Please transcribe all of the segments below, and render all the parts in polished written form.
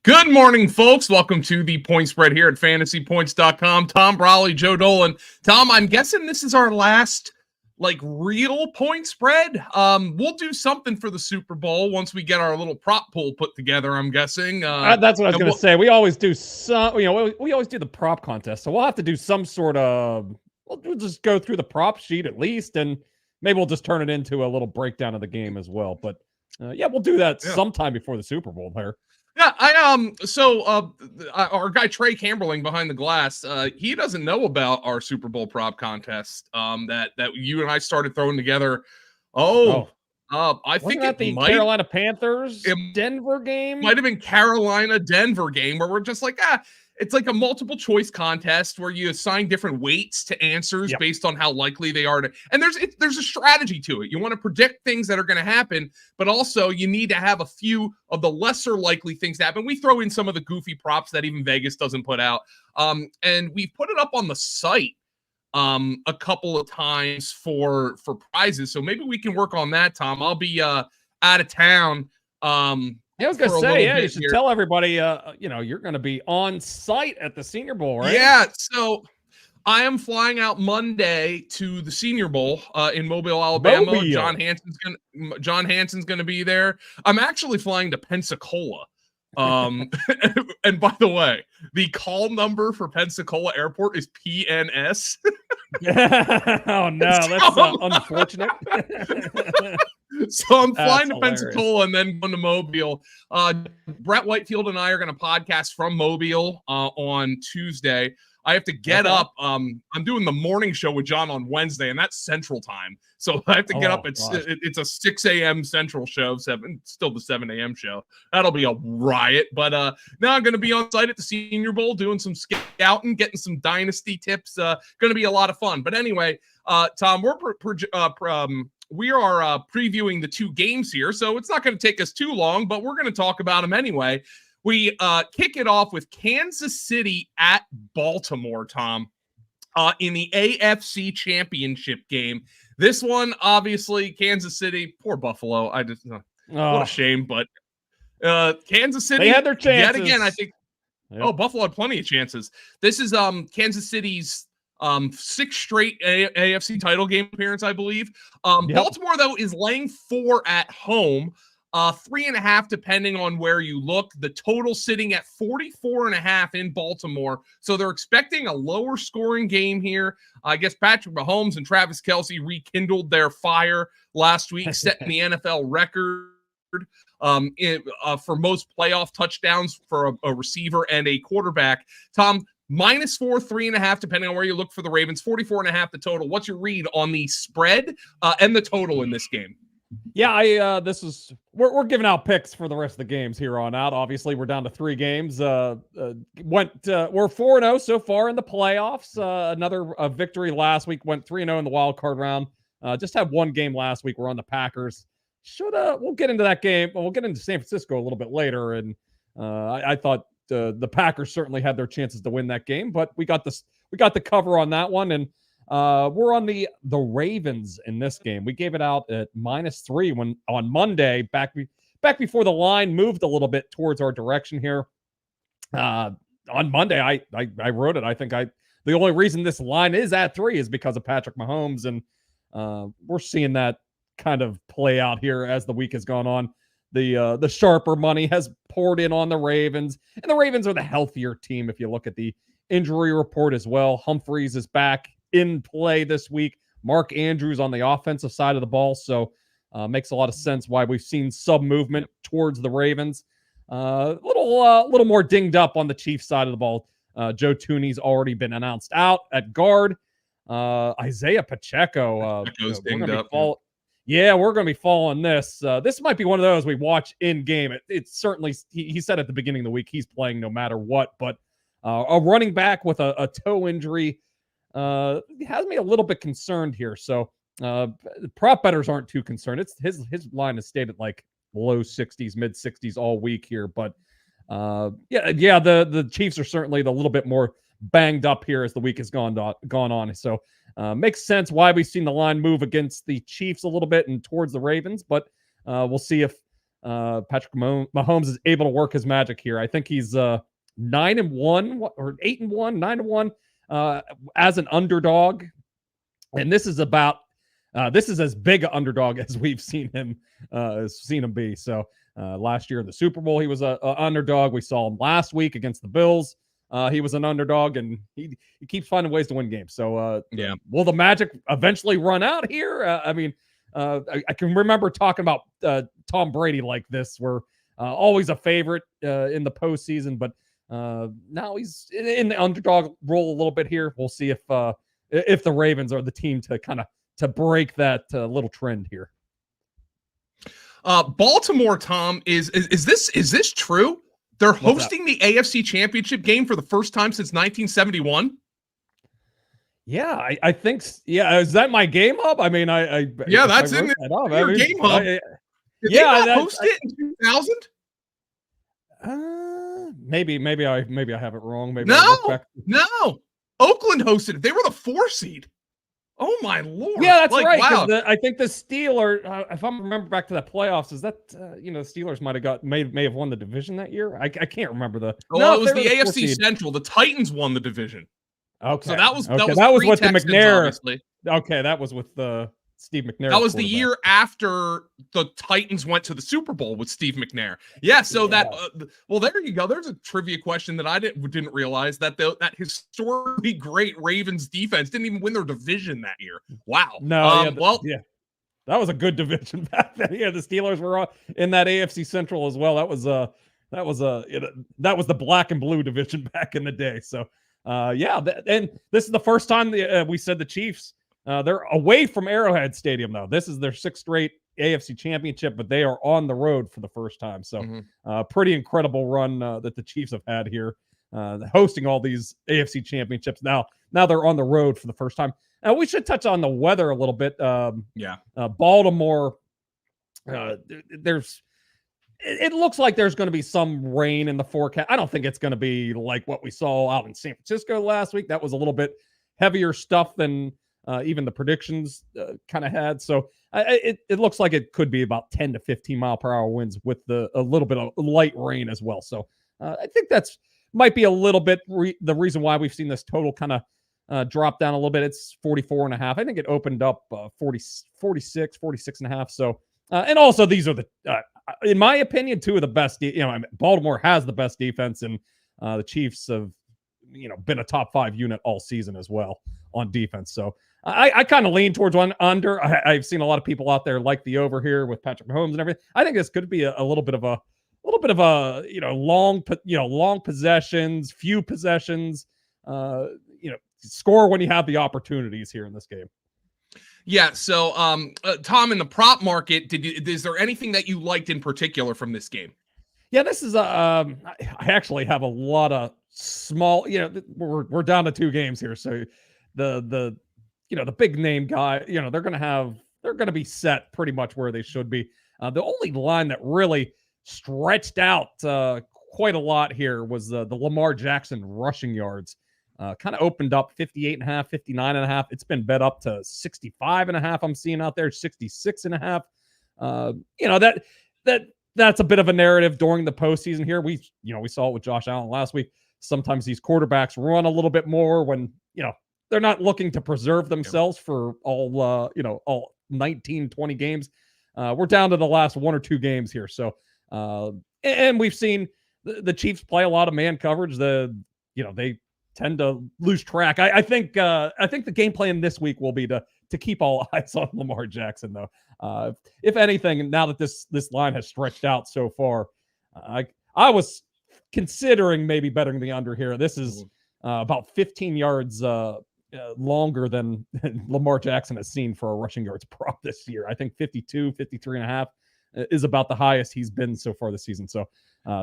Good morning, folks. Welcome to the Point Spread here at fantasypoints.com. Tom, Brolley, Joe Dolan. Tom, I'm guessing this is our last real point spread. We'll do something for the Super Bowl once we get our little prop pool put together, I'm guessing. That's what I was going to say. We always do we always do the prop contest. So we'll have to do some sort of, we'll just go through the prop sheet at least, and maybe we'll just turn it into a little breakdown of the game as well. But we'll do that sometime before the Super Bowl there. Yeah, our guy Trey Camberling behind the glass, he doesn't know about our Super Bowl prop contest that you and I started throwing together. I think that the Carolina Panthers Denver game might have been Carolina Denver game where we're just like, it's like a multiple choice contest where you assign different weights to answers based on how likely they are to, and there's a strategy to it. You want to predict things that are going to happen, but also you need to have a few of the lesser likely things to happen. We throw in some of the goofy props that even Vegas doesn't put out. And we put it up on the site a couple of times for prizes. So maybe we can work on that, Tom. I'll be out of town. I was going to say, you should tell everybody, you're going to be on site at the Senior Bowl, right? Yeah, so I am flying out Monday to the Senior Bowl in Mobile, Alabama. John Hanson's going to be there. I'm actually flying to Pensacola. And by the way, the call number for Pensacola Airport is PNS. Oh no, that's unfortunate. So I'm flying to Pensacola and then going to Mobile. Brett Whitefield and I are going to podcast from Mobile on Tuesday. I have to get up. I'm doing the morning show with John on Wednesday, and that's Central Time. So I have to get up. It's a 6 a.m. Central show, still the 7 a.m. show. That'll be a riot. But now I'm going to be on site at the Senior Bowl doing some scouting, getting some dynasty tips. Going to be a lot of fun. But anyway, Tom, we are previewing the two games here, so it's not going to take us too long, but we're going to talk about them anyway. We kick it off with Kansas City at Baltimore, Tom, in the AFC Championship game. This one, obviously, Kansas City, poor Buffalo. What a shame, but Kansas City, they had their chances. Yet again, I think. Yep. Oh, Buffalo had plenty of chances. This is Kansas City's sixth straight AFC title game appearance, I believe. Baltimore, though, is laying 4 at home. 3.5 depending on where you look. The total sitting at 44.5 in Baltimore. So they're expecting a lower scoring game here. I guess Patrick Mahomes and Travis Kelce rekindled their fire last week, setting the NFL record for most playoff touchdowns for a receiver and a quarterback. Tom, -4, 3.5 depending on where you look for the Ravens. 44.5 the total. What's your read on the spread and the total in this game? Yeah, we're giving out picks for the rest of the games here on out. Obviously, we're down to 3 games. We're 4-0 so far in the playoffs. Another victory last week. Went 3-0 in the wild card round. Just had one game last week. We're on the Packers. We'll get into that game. We'll get into San Francisco a little bit later. And I thought the Packers certainly had their chances to win that game, but we got the cover on that one. And we're on the Ravens in this game. We gave it out at -3 on Monday, back before the line moved a little bit towards our direction here. On Monday, I wrote it. I think the only reason this line is at 3 is because of Patrick Mahomes, and we're seeing that kind of play out here as the week has gone on. The sharper money has poured in on the Ravens, and the Ravens are the healthier team if you look at the injury report as well. Humphreys is back in play this week. Mark Andrews on the offensive side of the ball, so makes a lot of sense why we've seen sub movement towards the Ravens. Little more dinged up on the Chiefs side of the ball. Joe Thuney's already been announced out at guard. Isaiah Pacheco, dinged up. We're going to be following this. This might be one of those we watch in game. It's certainly, he said at the beginning of the week he's playing no matter what, but a running back with a toe injury has me a little bit concerned here. So prop bettors aren't too concerned. It's his line is stayed at like low 60s, mid 60s all week here. But the Chiefs are certainly a little bit more banged up here as the week has gone on. So makes sense why we've seen the line move against the Chiefs a little bit and towards the Ravens. But we'll see if Patrick Mahomes is able to work his magic here. I think he's 9-1 or 8-1, 9-1 as an underdog, and this is as big an underdog as we've seen him be. So last year in the Super Bowl, he was a underdog. We saw him last week against the Bills. He was an underdog, and he keeps finding ways to win games. So yeah, will the magic eventually run out here? I can remember talking about Tom Brady like this, where always a favorite in the postseason, but now he's in the underdog role a little bit here. We'll see if the Ravens are the team to break that little trend here. Baltimore, Tom, is this true? They're hosting the AFC Championship game for the first time since 1971. Yeah, I think. Yeah, is that my game hub? I mean, yeah, that's in your game hub. Did they not host it in 2000? Maybe I have it wrong. Maybe no. Oakland hosted it. They were the 4 seed. Oh my Lord! Yeah, that's right. Wow. I think the Steelers, if I remember back to the playoffs, is that the Steelers may have won the division that year. I can't remember the. No, it was the AFC Central. The Titans won the division. Okay, so that was with the McNair. Obviously. Okay, that was with Steve McNair. That was the year after the Titans went to the Super Bowl with Steve McNair. Yeah, so that well, there you go. There's a trivia question that I didn't realize that that historically great Ravens defense didn't even win their division that year. Wow. No, that was a good division back then. Yeah, the Steelers were in that AFC Central as well. That was the black and blue division back in the day. So and this is the first time we said the Chiefs. They're away from Arrowhead Stadium, though. This is their 6th straight AFC Championship, but they are on the road for the first time. So pretty incredible run that the Chiefs have had here, hosting all these AFC Championships. Now they're on the road for the first time. We should touch on the weather a little bit. Baltimore, it looks like there's going to be some rain in the forecast. I don't think it's going to be like what we saw out in San Francisco last week. That was a little bit heavier stuff than even the predictions kind of had. So it looks like it could be about 10 to 15 mile per hour winds with a little bit of light rain as well. So I think that's might be a little bit the reason why we've seen this total kind of drop down a little bit. It's 44.5. I think it opened up 46 and a half. So and also these are in my opinion, 2 of the best. Baltimore has the best defense, and the Chiefs have been a top 5 unit all season as well on defense. So I kind of lean towards one under. I've seen a lot of people out there like the over here with Patrick Mahomes and everything. I think this could be a little bit of a long possessions, few possessions. Score when you have the opportunities here in this game. Yeah. So, Tom, in the prop market, is there anything that you liked in particular from this game? Yeah, this is I actually have a lot of small. We're down to 2 games here, so the big name guy, they're gonna be set pretty much where they should be. The only line that really stretched out quite a lot here was the Lamar Jackson rushing yards. Kind of opened up 58.5, 59.5. It's been bet up to 65.5. I'm seeing out there 66.5. That's a bit of a narrative during the postseason here. We saw it with Josh Allen last week. Sometimes these quarterbacks run a little bit more when, they're not looking to preserve themselves for all 19, 20 games. We're down to the last 1 or 2 games here. So, and we've seen the Chiefs play a lot of man coverage. They tend to lose track. I think the game plan this week will be to keep all eyes on Lamar Jackson, though. If anything, now that this line has stretched out so far, I was considering maybe betting the under here. This is about 15 yards longer than Lamar Jackson has seen for a rushing yards prop this year. I think 52, 53.5 is about the highest he's been so far this season. So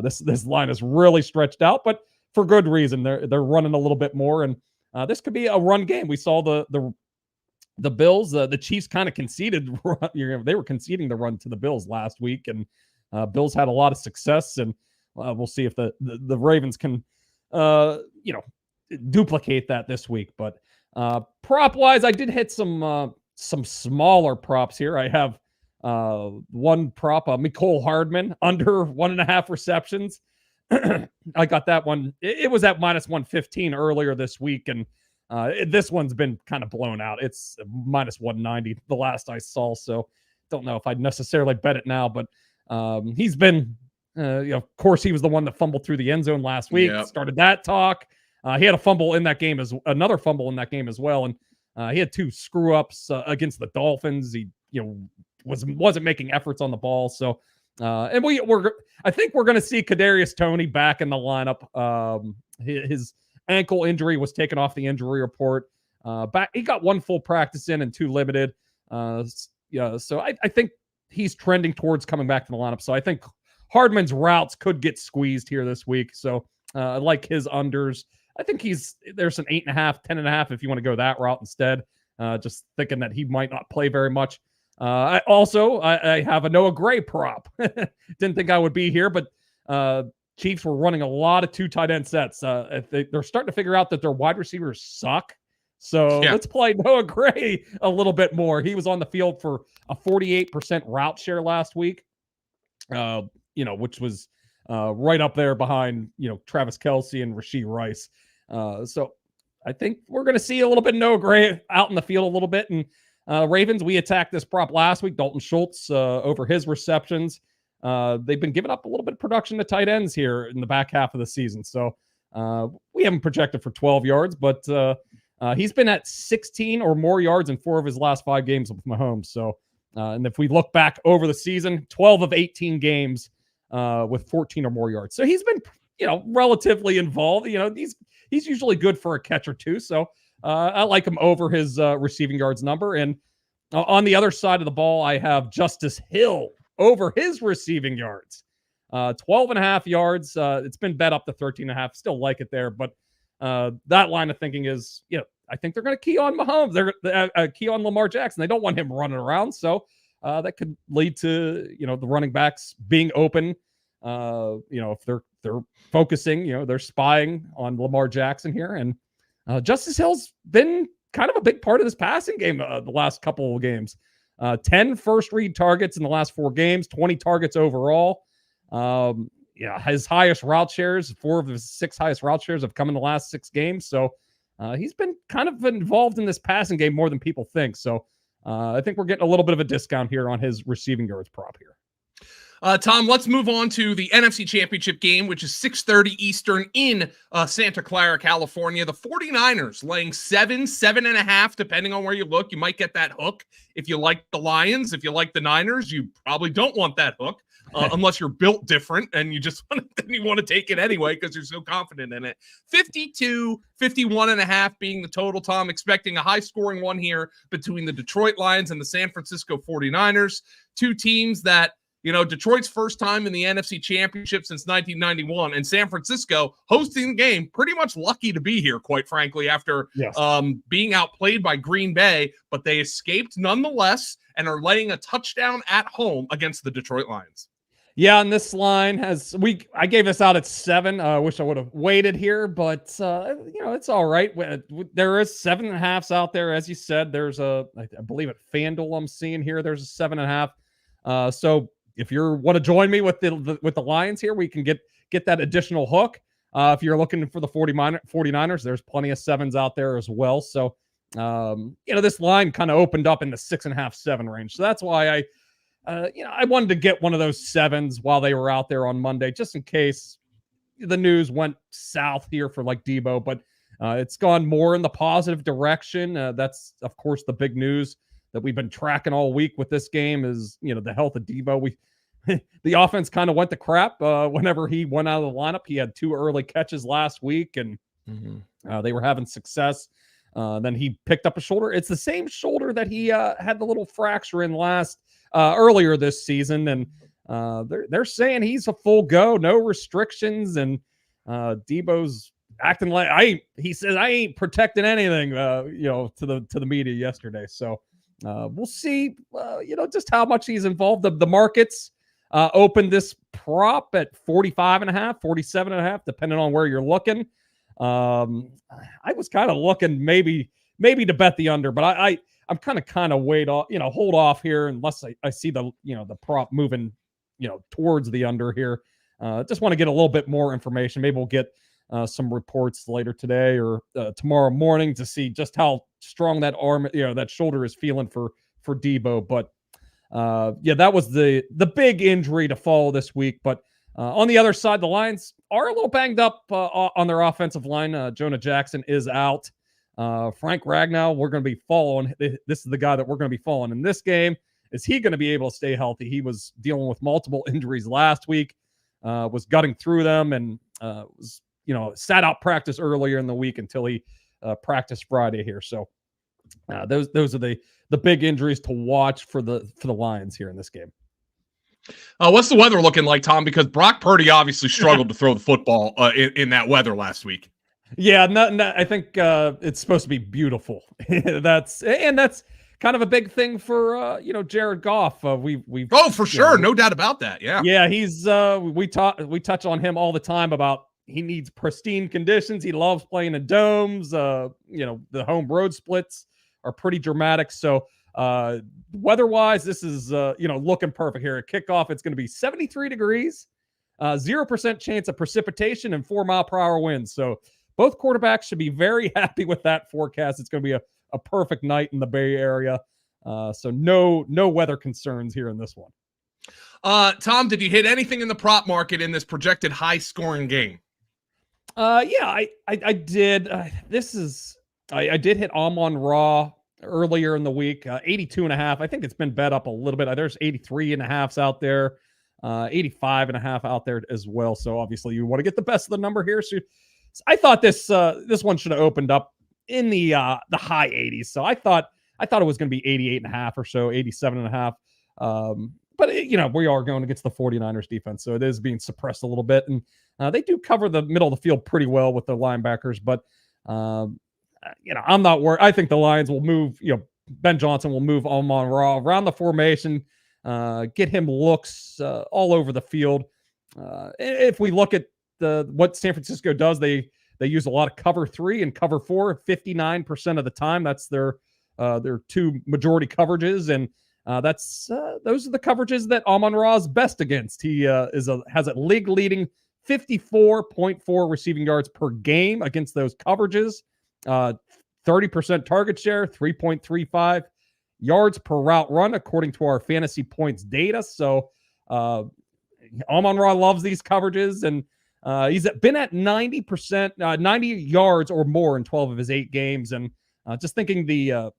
this line is really stretched out, but for good reason. They're running a little bit more, and this could be a run game. We saw the Bills, the Chiefs kind of conceded. They were conceding the run to the Bills last week, and Bills had a lot of success. And we'll see if the Ravens can duplicate that this week. But prop wise, I did hit some smaller props here. I have One prop, Mecole Hardman, under 1.5 receptions. I got that one. It was at -115 earlier this week, and this one's been kind of blown out. It's -190 the last I saw, so don't know if I'd necessarily bet it now, but he's been, of course, he was the one that fumbled through the end zone last week, started that talk. He had a fumble in that game, another fumble in that game as well, and he had 2 screw-ups against the Dolphins. He, wasn't making efforts on the ball, so and I think we're going to see Kadarius Toney back in the lineup. His ankle injury was taken off the injury report. He got 1 full practice in and 2 limited. So I think he's trending towards coming back to the lineup. So I think Hardman's routes could get squeezed here this week. So I like his unders. I think there's an 8.5, 10.5 if you want to go that route instead. Just thinking that he might not play very much. I have a Noah Gray prop. Didn't think I would be here, but Chiefs were running a lot of 2 tight end sets. They're starting to figure out that their wide receivers suck. So let's play Noah Gray a little bit more. He was on the field for a 48% route share last week, which was right up there behind, Travis Kelce and Rashee Rice. So I think we're going to see a little bit of Noah Gray out in the field a little bit. And Ravens, we attacked this prop last week. Dalton Schultz over his receptions. They've been giving up a little bit of production to tight ends here in the back half of the season. So we haven't projected for 12 yards, but he's been at 16 or more yards in 4 of his last 5 games with Mahomes. So, and if we look back over the season, 12 of 18 games with 14 or more yards. So he's been, relatively involved. He's usually good for a catch or 2. So I like him over his receiving yards number. And on the other side of the ball, I have Justice Hill over his receiving yards. 12.5 yards. It's been bet up to 13.5. Still like it there. But that line of thinking is, I think they're going to key on Mahomes. They're key on Lamar Jackson. They don't want him running around. So that could lead to, the running backs being open. If they're focusing, they're spying on Lamar Jackson here. And Justice Hill's been kind of a big part of this passing game the last couple of games. 10 first read targets in the last 4 games, 20 targets overall. His highest route shares, 4 of his 6 highest route shares have come in the last 6 games. So he's been kind of involved in this passing game more than people think. So I think we're getting a little bit of a discount here on his receiving yards prop here. Tom, let's move on to the NFC Championship game, which is 6:30 Eastern in Santa Clara, California. The 49ers laying 7.5, depending on where you look. You might get that hook if you like the Lions. If you like the Niners, you probably don't want that hook unless you're built different and you just want to take it anyway because you're so confident in it. 51.5 being the total, Tom. Expecting a high-scoring one here between the Detroit Lions and the San Francisco 49ers. 2 teams that, Detroit's first time in the NFC Championship since 1991, and San Francisco hosting the game, pretty much lucky to be here, quite frankly, after being outplayed by Green Bay, but they escaped nonetheless and are laying a touchdown at home against the Detroit Lions. Yeah, and this line I gave this out at 7. I wish I would have waited here, but it's all right. There is 7.5s out there, as you said. There's I believe at FanDuel I'm seeing here. There's a 7.5. So if you want to join me with the Lions here, we can get that additional hook. If you're looking for the 49ers, there's plenty of 7s out there as well. So this line kind of opened up in the 6.5, 7 range. So that's why I wanted to get one of those 7s while they were out there on Monday, just in case the news went south here for like Debo, but it's gone more in the positive direction. That's of course the big news that we've been tracking all week with this game is, the health of Debo. The offense kind of went to crap whenever he went out of the lineup. He had 2 early catches last week and they were having success. Then he picked up a shoulder. It's the same shoulder that he had the little fracture in earlier this season. And they're saying he's a full go, no restrictions. And Debo's acting like he says, I ain't protecting anything, to the media yesterday. So we'll see, just how much he's involved. The markets opened this prop at 45.5, 47.5, depending on where you're looking. I was kind of looking maybe to bet the under, but I'm kind of wait off, hold off here unless I see the the prop moving, towards the under here. Just want to get a little bit more information. Maybe we'll get some reports later today or tomorrow morning to see just how strong that arm, that shoulder is feeling for Debo. But that was the big injury to follow this week. But on the other side, the Lions are a little banged up on their offensive line. Jonah Jackson is out. Frank Ragnow, we're going to be following. This is the guy that we're going to be following in this game. Is he going to be able to stay healthy? He was dealing with multiple injuries last week, was gutting through them, and was sat out practice earlier in the week until he practiced Friday here. So those are the big injuries to watch for the Lions here in this game. What's the weather looking like, Tom? Because Brock Purdy obviously struggled to throw the football in that weather last week. Yeah, I think it's supposed to be beautiful. that's kind of a big thing for Jared Goff. We for sure, no doubt about that. Yeah, he's we touch on him all the time about he needs pristine conditions. He loves playing in domes. The home road splits are pretty dramatic. So weather-wise, this is looking perfect here. At kickoff, it's going to be 73 degrees, 0% chance of precipitation, and 4-mile-per-hour winds. So both quarterbacks should be very happy with that forecast. It's going to be a perfect night in the Bay Area. So no weather concerns here in this one. Tom, did you hit anything in the prop market in this projected high-scoring game? I did. I did hit Amon-Ra earlier in the week, 82.5. I think it's been bet up a little bit. There's 83.5s out there, 85.5 out there as well. So obviously you want to get the best of the number here. So I thought this one should have opened up in the high 80s. So I thought it was going to be 88.5 or so, 87.5. But we are going against the 49ers defense, so it is being suppressed a little bit, and they do cover the middle of the field pretty well with the linebackers. But I'm not worried. I think the Lions will move. Ben Johnson will move Amon-Ra around the formation, get him looks all over the field. If we look at what San Francisco does, they use a lot of cover 3 and cover 4 59% of the time. That's their two majority coverages, and those are the coverages that Amon-Ra is best against. He has a league leading 54.4 receiving yards per game against those coverages. 30% target share, 3.35 yards per route run, according to our fantasy points data. So Amon-Ra loves these coverages, and he's been at 90%, 90 yards or more in 12 of his 8 games. And just thinking the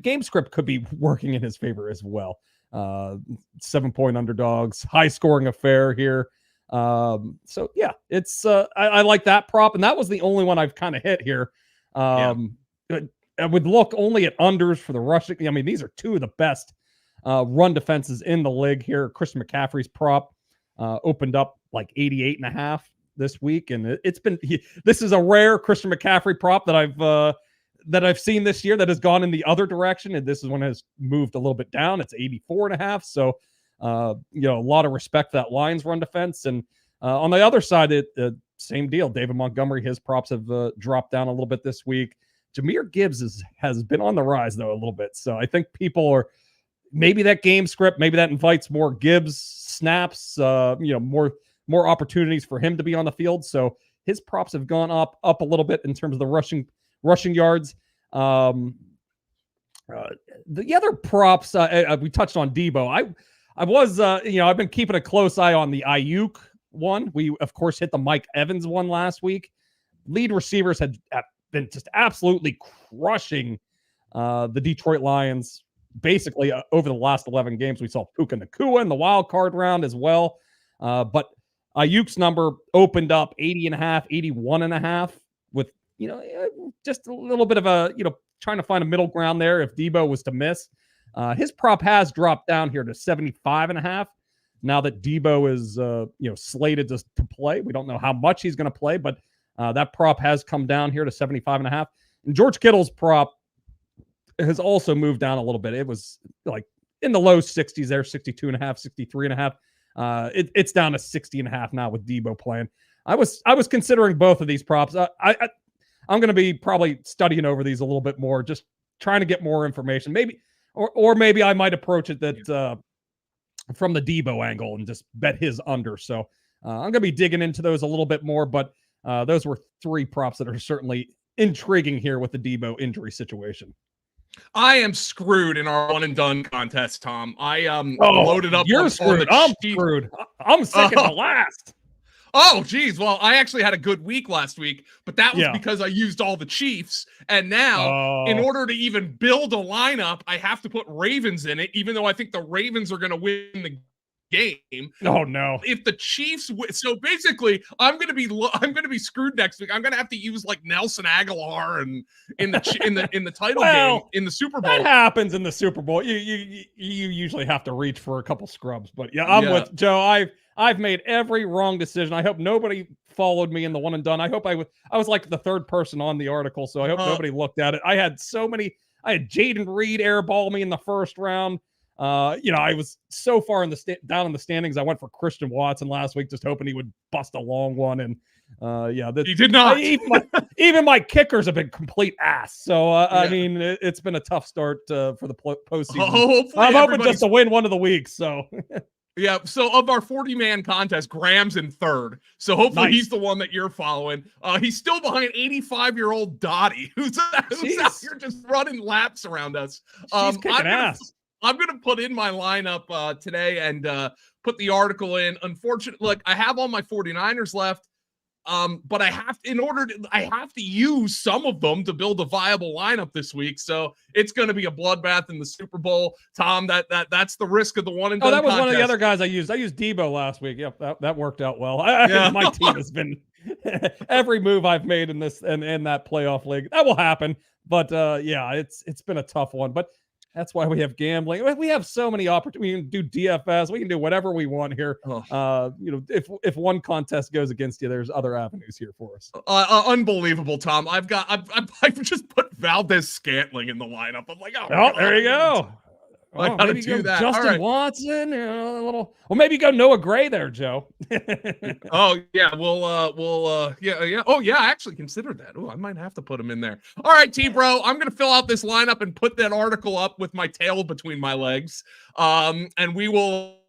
game script could be working in his favor as well. 7-point underdogs, high scoring affair here. So yeah, it's I like that prop, and that was the only one I've kind of hit here. I would look only at unders for the rushing. I mean, these are two of the best run defenses in the league here. Christian McCaffrey's prop opened up like 88.5 this week, and this is a rare Christian McCaffrey prop that I've seen this year that has gone in the other direction, and this is one has moved a little bit down. It's 84.5. So a lot of respect for that Lions run defense. And on the other side, same deal. David Montgomery, his props have dropped down a little bit this week. Jahmyr Gibbs has been on the rise though a little bit. So I think people are maybe that game script, maybe that invites more Gibbs snaps, more opportunities for him to be on the field. So his props have gone up a little bit in terms of the rushing yards. The other props, we touched on Debo. I've been keeping a close eye on the Ayuk one. We, of course, hit the Mike Evans one last week. Lead receivers had been just absolutely crushing the Detroit Lions basically over the last 11 games. We saw Puka Nacua in the wild card round as well. But Ayuk's number opened up 80.5, 81.5 with, just a little bit of a, trying to find a middle ground there if Debo was to miss. His prop has dropped down here to 75.5. Now that Debo is, slated to play. We don't know how much he's going to play, but that prop has come down here to 75.5. And George Kittle's prop has also moved down a little bit. It was like in the low 60s there, 62.5, 63.5. It's down to 60.5 now with Debo playing. I was considering both of these props. I'm going to be probably studying over these a little bit more, just trying to get more information. Maybe, or maybe I might approach it that from the Debo angle and just bet his under. So I'm going to be digging into those a little bit more, but those were 3 props that are certainly intriguing here with the Debo injury situation. I am screwed in our one and done contest, Tom. I loaded up. You're screwed. I'm screwed. I'm second to last. Oh, geez. Well, I actually had a good week last week, but that was because I used all the Chiefs. And now, in order to even build a lineup, I have to put Ravens in it, even though I think the Ravens are going to win the game. Oh no! If the Chiefs so basically, I'm gonna be screwed next week. I'm gonna have to use like Nelson Aguilar and in the title game in the Super Bowl. That happens in the Super Bowl. You usually have to reach for a couple scrubs, but I'm with Joe. I've made every wrong decision. I hope nobody followed me in the one and done. I hope I was like the 3rd person on the article, so I hope nobody looked at it. I had Jaden Reed airball me in the 1st round. I was so far down in the standings. I went for Christian Watson last week, just hoping he would bust a long one. And he did not. Even my kickers have been complete ass. So I mean, it's been a tough start for the postseason. I'm hoping just to win one of the weeks. So. Yeah, so of our 40-man contest, Graham's in 3rd. So hopefully he's the one that you're following. He's still behind 85-year-old Dottie, who's out here just running laps around us. She's kicking ass. I'm going to put in my lineup today and put the article in. Unfortunately, look, I have all my 49ers left, but I have to use some of them to build a viable lineup this week. So it's going to be a bloodbath in the Super Bowl. Tom, that's the risk of the one and done. That was contest. one of the other guys I used. I used Debo last week. Yep, that worked out well. My team has been every move I've made in this and in that playoff league. That will happen, but it's been a tough one. But that's why we have gambling. We have so many opportunities. We can do DFS. We can do whatever we want here. If one contest goes against you, there's other avenues here for us. Unbelievable, Tom. I've just put Valdez Scantling in the lineup. I'm like, there you go. I gotta do that. Justin Watson, a little. Well, maybe go Noah Gray there, Joe. Oh yeah, we'll yeah. Oh yeah, I actually considered that. Oh, I might have to put him in there. All right, T-Bro, I'm gonna fill out this lineup and put that article up with my tail between my legs. And we will.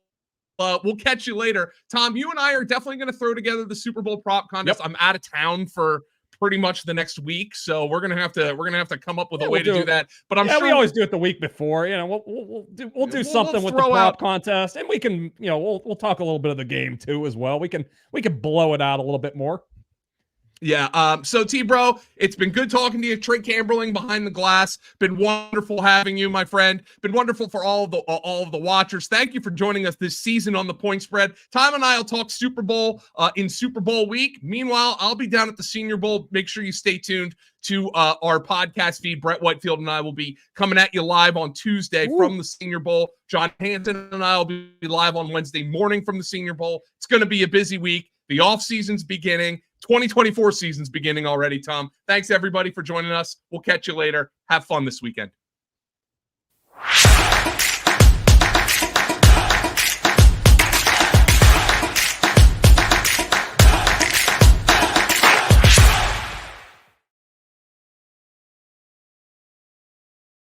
We'll catch you later, Tom. You and I are definitely going to throw together the Super Bowl prop contest. I'm out of town for pretty much the next week, so we're gonna have to come up with a way to do that. But I'm sure we always do it the week before. We'll do something with the prop contest, and we can we'll talk a little bit of the game too as well. We can blow it out a little bit more. Yeah. So T-Bro, it's been good talking to you. Trey Camberling behind the glass. Been wonderful having you, my friend. Been wonderful for all of the watchers. Thank you for joining us this season on the Point Spread. Tom and I will talk Super Bowl in Super Bowl week. Meanwhile, I'll be down at the Senior Bowl. Make sure you stay tuned to our podcast feed. Brett Whitefield and I will be coming at you live on Tuesday from the Senior Bowl. John Hanson and I will be live on Wednesday morning from the Senior Bowl. It's going to be a busy week. The off season's beginning. 2024 season's beginning already, Tom. Thanks, everybody, for joining us. We'll catch you later. Have fun this weekend.